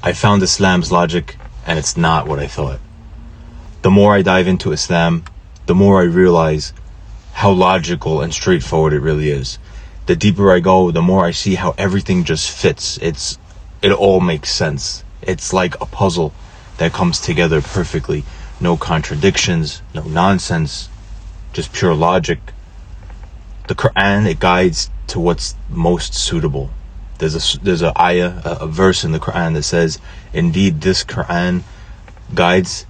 I found Islam's logic, and it's not what I thought. The more I dive into Islam, the more I realize how logical and straightforward it really is. The deeper I go, the more I see how everything just fits. It all makes sense. It's like a puzzle that comes together perfectly. No contradictions, no nonsense, just pure logic. The Quran, it guides to what's most suitable. There's a ayah, a verse in the Quran that says, indeed, this Quran guides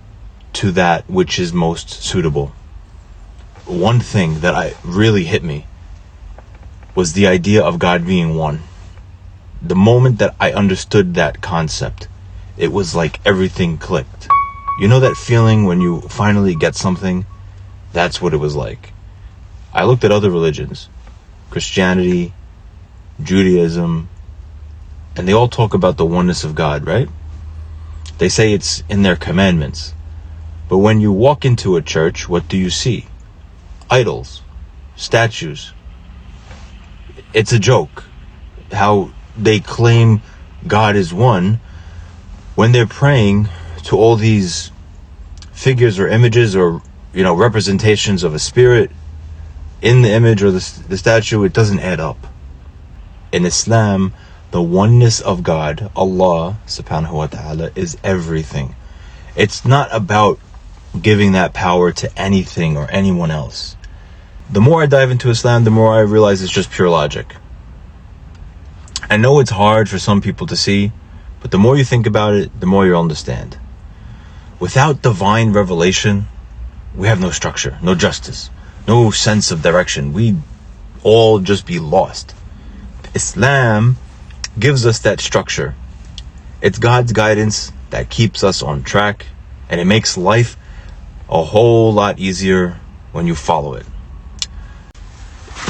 to that which is most suitable. One thing that really hit me was the idea of God being one. The moment that I understood that concept, it was like everything clicked. You know that feeling when you finally get something? That's what it was like. I looked at other religions, Christianity, Judaism, and they all talk about the oneness of God, right? They say it's in their commandments. But when you walk into a church, what do you see? Idols, statues. It's a joke how they claim God is one when they're praying to all these figures or images or, representations of a spirit in the image or the statue. It doesn't add up. In Islam, the oneness of God, Allah subhanahu wa ta'ala, is everything. It's not about giving that power to anything or anyone else. The more I dive into Islam, the more I realize it's just pure logic. I know it's hard for some people to see, but the more you think about it, the more you'll understand. Without divine revelation, we have no structure, no justice, no sense of direction. We'd all just be lost. Islam gives us that structure. It's God's guidance that keeps us on track, and it makes life a whole lot easier when you follow it.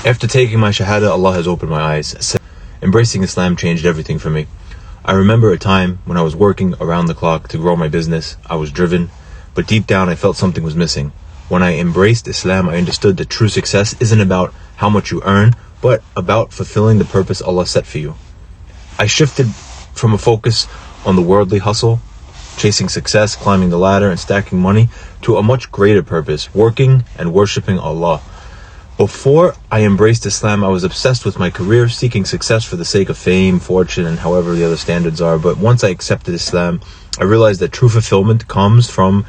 After taking my shahada, Allah has opened my eyes. Embracing Islam changed everything for me. I remember a time when I was working around the clock to grow my business. I was driven, but deep down I felt something was missing. When I embraced Islam, I understood that true success isn't about how much you earn, but about fulfilling the purpose Allah set for you. I shifted from a focus on the worldly hustle, chasing success, climbing the ladder, and stacking money, to a much greater purpose, working and worshiping Allah. Before I embraced Islam, I was obsessed with my career, seeking success for the sake of fame, fortune, and however the other standards are. But once I accepted Islam, I realized that true fulfillment comes from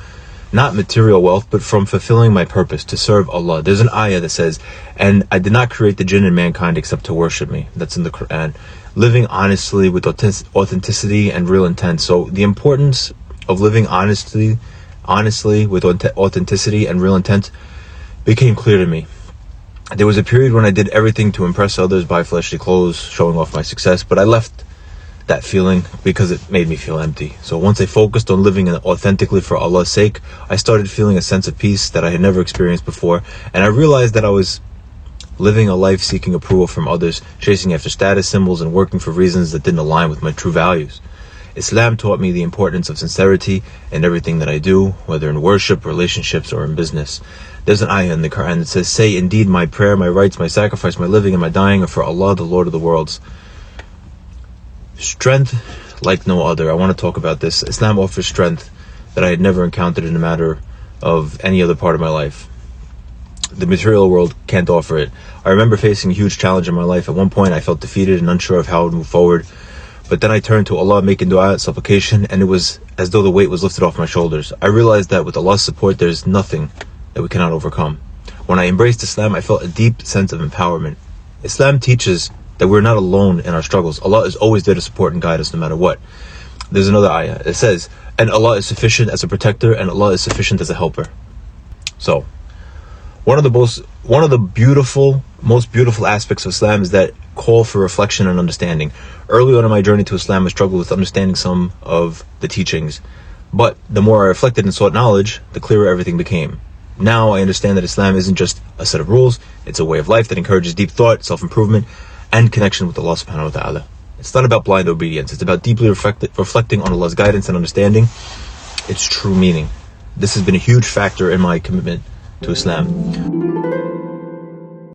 not material wealth, but from fulfilling my purpose, to serve Allah. There's an ayah that says, and I did not create the jinn and mankind except to worship me. That's in the Quran. Living honestly with authenticity and real intent. So the importance of living honestly with authenticity and real intent became clear to me. There was a period when I did everything to impress others, buy fleshly clothes, showing off my success, but I left that feeling because it made me feel empty. So once I focused on living authentically for Allah's sake, I started feeling a sense of peace that I had never experienced before, and I realized that I was living a life seeking approval from others, chasing after status symbols and working for reasons that didn't align with my true values. Islam taught me the importance of sincerity in everything that I do, whether in worship, relationships, or in business. There's an ayah in the Quran that says, say, indeed, my prayer, my rights, my sacrifice, my living, and my dying are for Allah, the Lord of the worlds. Strength like no other. I want to talk about this. Islam offers strength that I had never encountered in a matter of any other part of my life. The material world can't offer it. I remember facing a huge challenge in my life. At one point, I felt defeated and unsure of how to move forward. But then I turned to Allah, making dua, supplication, and it was as though the weight was lifted off my shoulders. I realized that with Allah's support, there's nothing that we cannot overcome. When I embraced Islam, I felt a deep sense of empowerment. Islam teaches that we're not alone in our struggles. Allah is always there to support and guide us no matter what. There's another ayah. It says, and Allah is sufficient as a protector, and Allah is sufficient as a helper. So, one of the most beautiful aspects of Islam is that call for reflection and understanding. Early on in my journey to Islam, I struggled with understanding some of the teachings. But the more I reflected and sought knowledge, the clearer everything became. Now I understand that Islam isn't just a set of rules, it's a way of life that encourages deep thought, self-improvement, and connection with Allah subhanahu wa ta'ala. It's not about blind obedience, it's about deeply reflecting on Allah's guidance and understanding its true meaning. This has been a huge factor in my commitment to Islam.